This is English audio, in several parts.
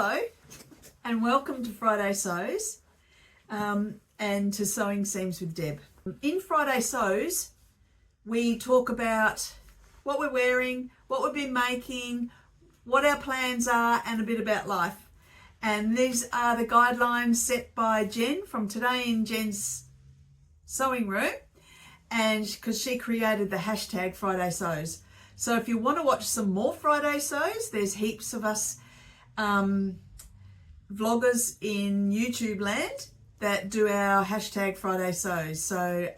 Hello and welcome to Friday Sews and to Sewing Seams with Deb. In Friday Sews we talk about what we're wearing, what we've been making, what our plans are and a bit about life. And these are the guidelines set by Jen from Today in Jen's Sewing Room, and because she created the hashtag Friday Sews. So if you want to watch some more Friday Sews, there's heaps of us vloggers in YouTube land that do our hashtag Friday Sews. So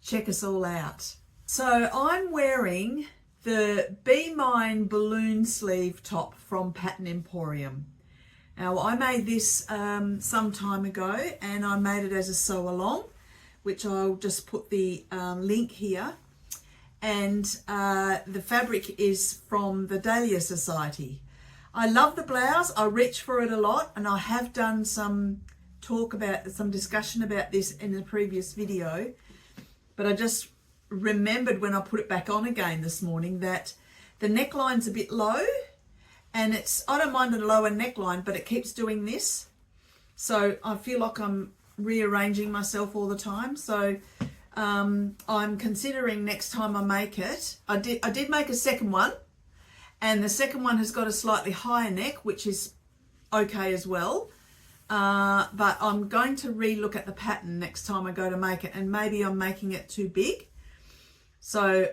check us all out. So I'm wearing the Be Mine balloon sleeve top from Pattern Emporium. Now I made this some time ago and I made it as a sew along, which I'll just put the link here. And the fabric is from the Dahlia Sewciety. I love the blouse. I reach for it a lot, and I have done some discussion about this in the previous video, but I just remembered when I put it back on again this morning that the neckline's a bit low, and I don't mind a lower neckline, but it keeps doing this. So I feel like I'm rearranging myself all the time. So I'm considering next time I make it. I did make a second one, and the second one has got a slightly higher neck, which is okay as well. But I'm going to re-look at the pattern next time I go to make it, and maybe I'm making it too big. So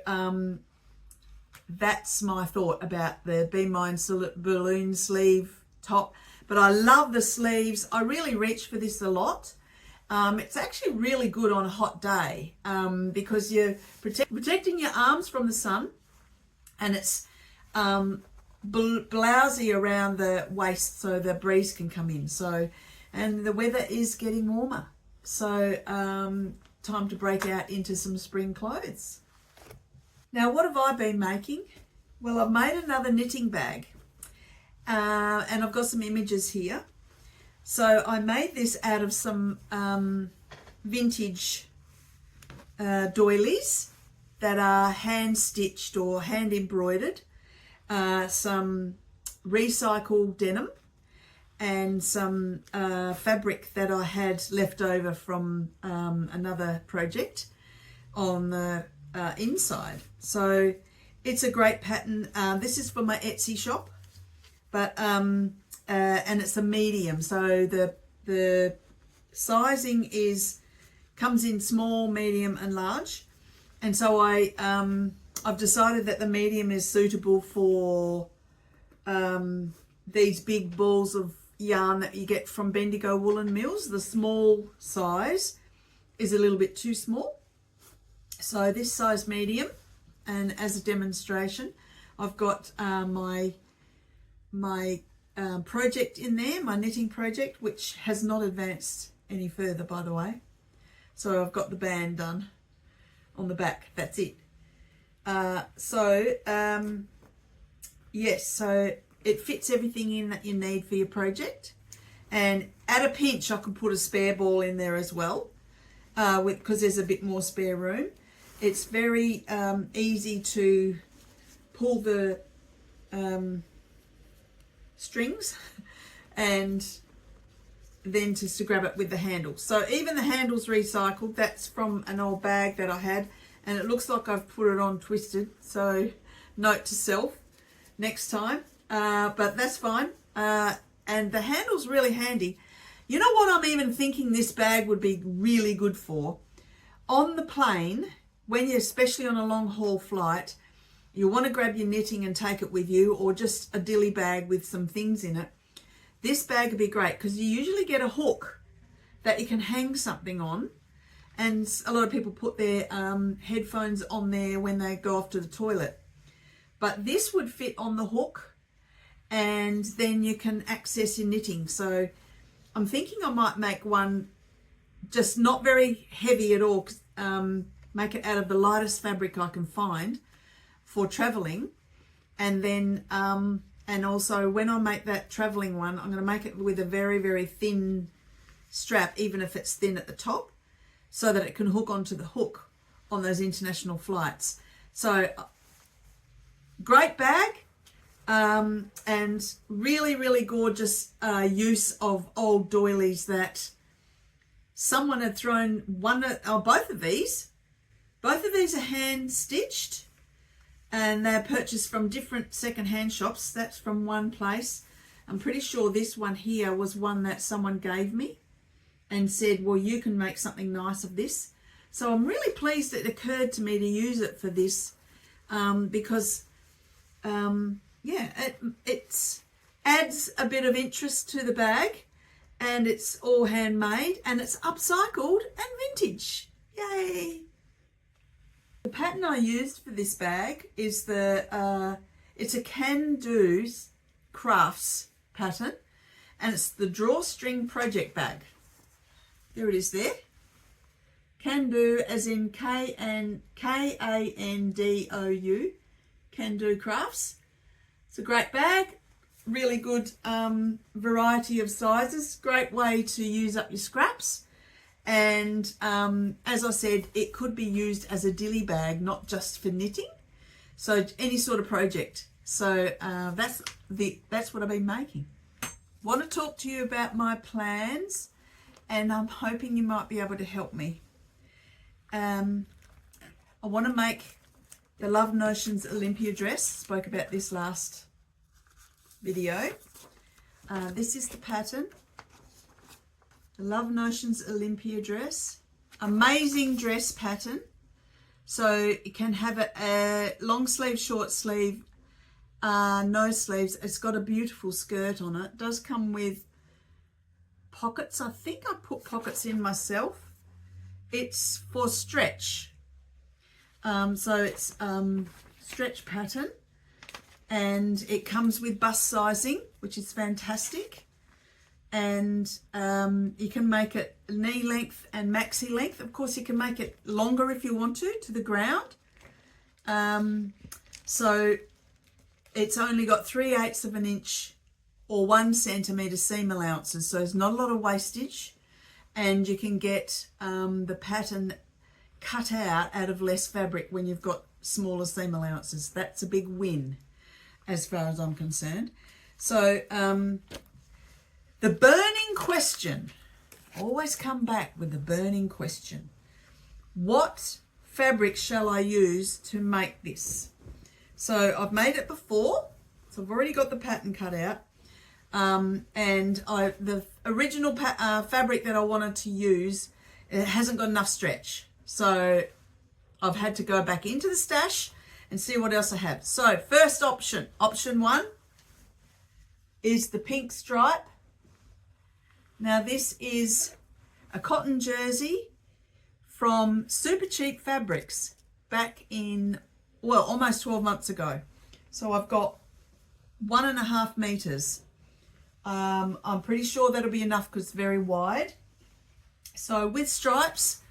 that's my thought about the Be Mine balloon sleeve top. But I love the sleeves. I really reach for this a lot. It's actually really good on a hot day because you're protecting your arms from the sun, and it's blousy around the waist so the breeze can come in. So, and the weather is getting warmer. So time to break out into some spring clothes. Now, what have I been making? Well, I've made another knitting bag and I've got some images here. So I made this out of some vintage doilies that are hand stitched or hand embroidered, some recycled denim, and some fabric that I had left over from another project on the inside. So it's a great pattern. This is for my Etsy shop, but and it's a medium, so the sizing comes in small, medium and large, and so I've decided that the medium is suitable for these big balls of yarn that you get from Bendigo Woolen Mills. The small size is a little bit too small, so this size medium. And as a demonstration, I've got my project in there, my knitting project, which has not advanced any further, by the way. So I've got the band done on the back. That's it. Yes, so it fits everything in that you need for your project. And at a pinch, I can put a spare ball in there as well, because there's a bit more spare room. It's very easy to pull the strings and then just to grab it with the handle. So even the handle's recycled. That's from an old bag that I had, and it looks like I've put it on twisted, so note to self next time, but that's fine. And the handle's really handy. You know what I'm even thinking this bag would be really good for? On the plane, when you're especially on a long haul flight, you want to grab your knitting and take it with you, or just a dilly bag with some things in it. This bag would be great because you usually get a hook that you can hang something on, and a lot of people put their headphones on there when they go off to the toilet. But this would fit on the hook, and then you can access your knitting. So I'm thinking I might make one just not very heavy at all, make it out of the lightest fabric I can find for traveling, and then and also when I make that traveling one, I'm going to make it with a very, very thin strap, even if it's thin at the top, so that it can hook onto the hook on those international flights. So great bag, And really, really gorgeous use of old doilies that someone had thrown both of these. Both of these are hand stitched, and they're purchased from different second-hand shops. That's from one place. I'm pretty sure this one here was one that someone gave me and said, well, you can make something nice of this. So I'm really pleased it occurred to me to use it for this, because it adds a bit of interest to the bag, and it's all handmade, and it's upcycled and vintage. Yay! The pattern I used for this bag is it's a Can Do's Crafts pattern, and it's the Drawstring Project Bag. There it is there. Can Do, as in Kandou, Can Do Crafts. It's a great bag, really good variety of sizes, great way to use up your scraps. And as I said, it could be used as a dilly bag, not just for knitting. So any sort of project. So that's what I've been making. Want to talk to you about my plans, and I'm hoping you might be able to help me. I want to make the Love Notions Olympia dress. Spoke about this last video. This is the pattern. The Love Notions Olympia dress. Amazing dress pattern. So you can have a long sleeve, short sleeve, no sleeves. It's got a beautiful skirt on it. It does come with pockets. I think I put pockets in myself. It's for stretch. So it's stretch pattern, and it comes with bust sizing, which is fantastic. And you can make it knee length and maxi length. Of course, you can make it longer if you want to the ground. So it's only got 3/8 of an inch or 1 centimetre seam allowances. So there's not a lot of wastage, and you can get the pattern cut out of less fabric when you've got smaller seam allowances. That's a big win as far as I'm concerned. So the burning question, always come back with the burning question. What fabric shall I use to make this? So I've made it before, so I've already got the pattern cut out. And the original fabric that I wanted to use, it hasn't got enough stretch. So I've had to go back into the stash and see what else I have. So first option 1 is the pink stripe. Now this is a cotton jersey from Super Cheap Fabrics back in, well, almost 12 months ago. So I've got 1.5 meters. I'm pretty sure that'll be enough because it's very wide. So with stripes,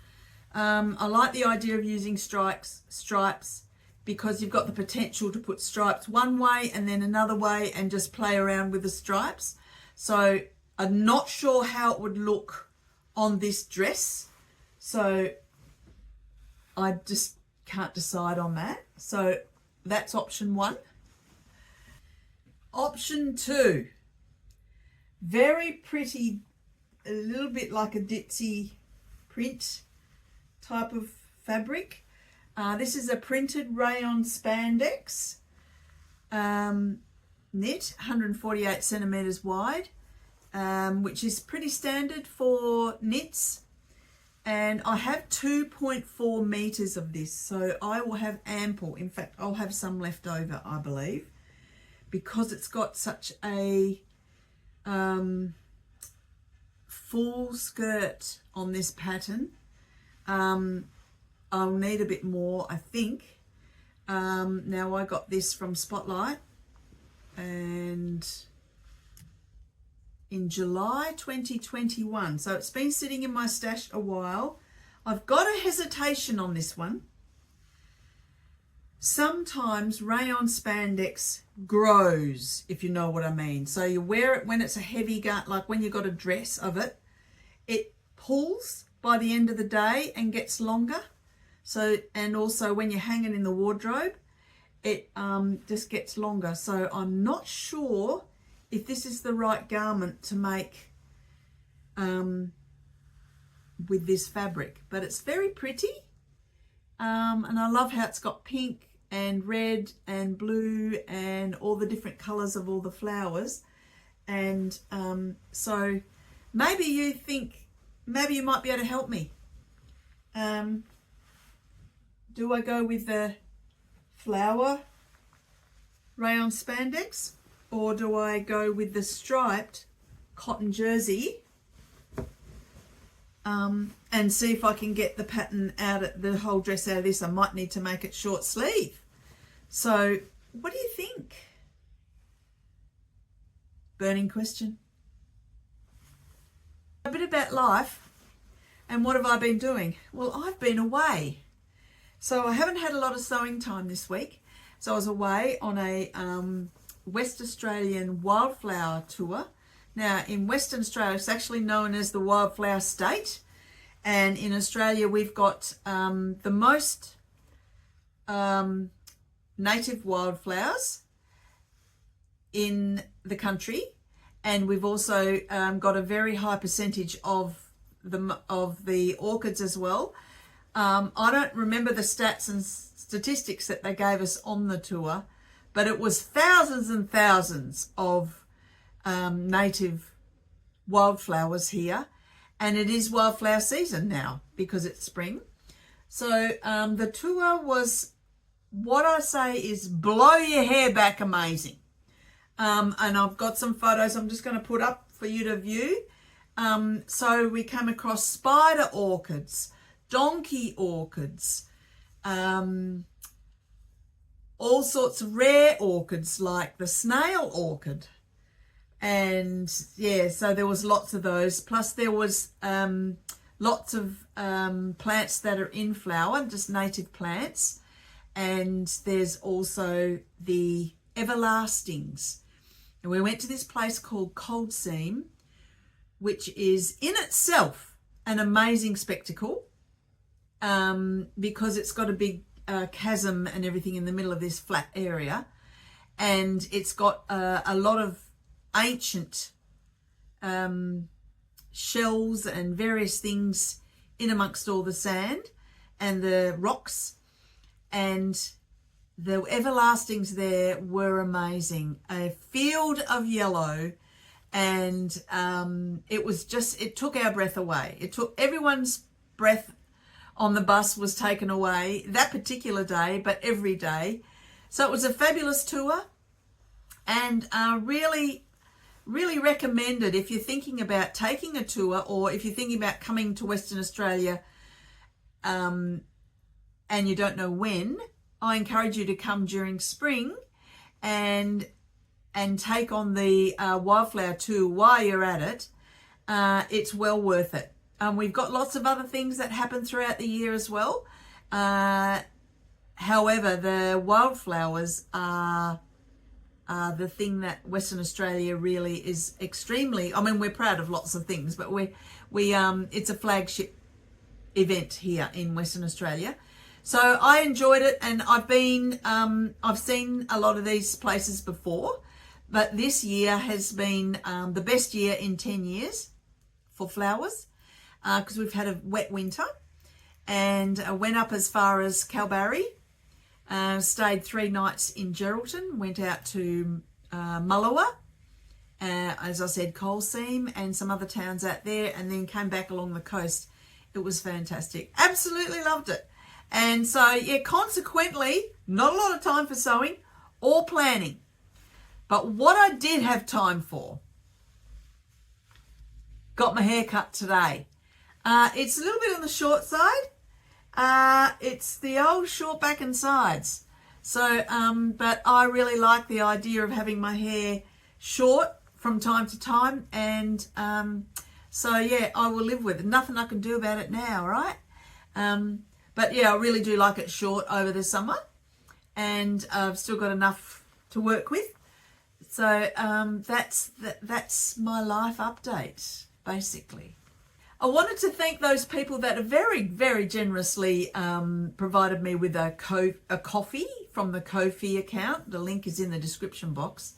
I like the idea of using stripes because you've got the potential to put stripes one way and then another way and just play around with the stripes. So I'm not sure how it would look on this dress. So I just can't decide on that. So that's option 1. Option 2, very pretty, a little bit like a ditzy print type of fabric. This is a printed rayon spandex knit, 148 centimeters wide, which is pretty standard for knits. And I have 2.4 meters of this, so I will have ample. In fact, I'll have some left over, I believe, because it's got such a full skirt on this pattern. I'll need a bit more, I think. Now I got this from Spotlight, and in July 2021, so it's been sitting in my stash a while. I've got a hesitation on this one. Sometimes rayon spandex grows, if you know what I mean. So you wear it when it's a heavy gut, like when you've got a dress of it, it pulls by the end of the day and gets longer. So, and also when you hang it in the wardrobe, it just gets longer. So I'm not sure if this is the right garment to make with this fabric, but it's very pretty. And I love how it's got pink and red and blue and all the different colors of all the flowers. And so maybe you think, maybe you might be able to help me. Do I go with the flower rayon spandex, or do I go with the striped cotton jersey and see if I can get the pattern out of the whole dress out of this? I might need to make it short sleeve. So what do you think? Burning question. A bit about life. And what have I been doing? Well, I've been away. So I haven't had a lot of sewing time this week. So I was away on a West Australian wildflower tour. Now, in Western Australia, it's actually known as the Wildflower State. And in Australia, we've got the most native wildflowers in the country. And we've also got a very high percentage of the orchids as well. I don't remember the stats and statistics that they gave us on the tour, but it was thousands and thousands of native wildflowers here, and it is wildflower season now because it's spring. So the tour was, what I say is, blow your hair back amazing. And I've got some photos I'm just going to put up for you to view. So we came across spider orchids, donkey orchids, all sorts of rare orchids like the snail orchid. And yeah, so there was lots of those. Plus there was lots of plants that are in flower, just native plants. And there's also the everlastings. And we went to this place called Cold Seam, which is in itself an amazing spectacle because it's got a big chasm and everything in the middle of this flat area. And it's got a lot of ancient shells and various things in amongst all the sand and the rocks. And the everlastings there were amazing. A field of yellow, and it took our breath away. It took everyone's breath on the bus was taken away that particular day, but every day. So it was a fabulous tour, and really, really recommended if you're thinking about taking a tour, or if you're thinking about coming to Western Australia and you don't know when. I encourage you to come during spring and take on the Wildflower Tour while you're at it. It's well worth it. We've got lots of other things that happen throughout the year as well. However, the wildflowers are the thing that Western Australia really is extremely, I mean, we're proud of lots of things, but it's a flagship event here in Western Australia. So I enjoyed it, and I've seen a lot of these places before, but this year has been the best year in 10 years for flowers because we've had a wet winter, and went up as far as Kalbarri, stayed 3 nights in Geraldton, went out to Mullewa, as I said, Coal Seam and some other towns out there, and then came back along the coast. It was fantastic. Absolutely loved it. And so, yeah, consequently, not a lot of time for sewing or planning. But what I did have time for, got my hair cut today. It's a little bit on the short side. It's the old short back and sides. So, but I really like the idea of having my hair short from time to time. And so, yeah, I will live with it. Nothing I can do about it now, right? But yeah, I really do like it short over the summer, and I've still got enough to work with. So that's my life update, basically. I wanted to thank those people that have very, very generously provided me with a coffee from the Ko-fi account. The link is in the description box.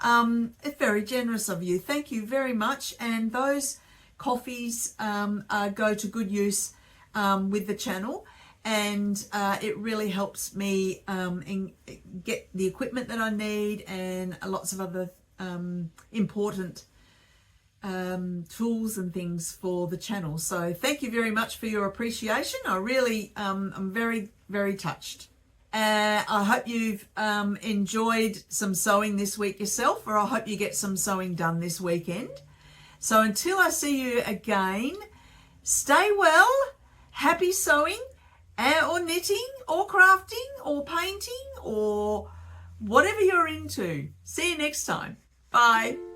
It's very generous of you. Thank you very much. And those coffees go to good use with the channel, and it really helps me get the equipment that I need and lots of other important tools and things for the channel. So thank you very much for your appreciation. I really I'm very, very touched. I hope you've enjoyed some sewing this week yourself, or I hope you get some sewing done this weekend. So until I see you again, stay well, happy sewing, or knitting, or crafting, or painting, or whatever you're into. See you next time. Bye.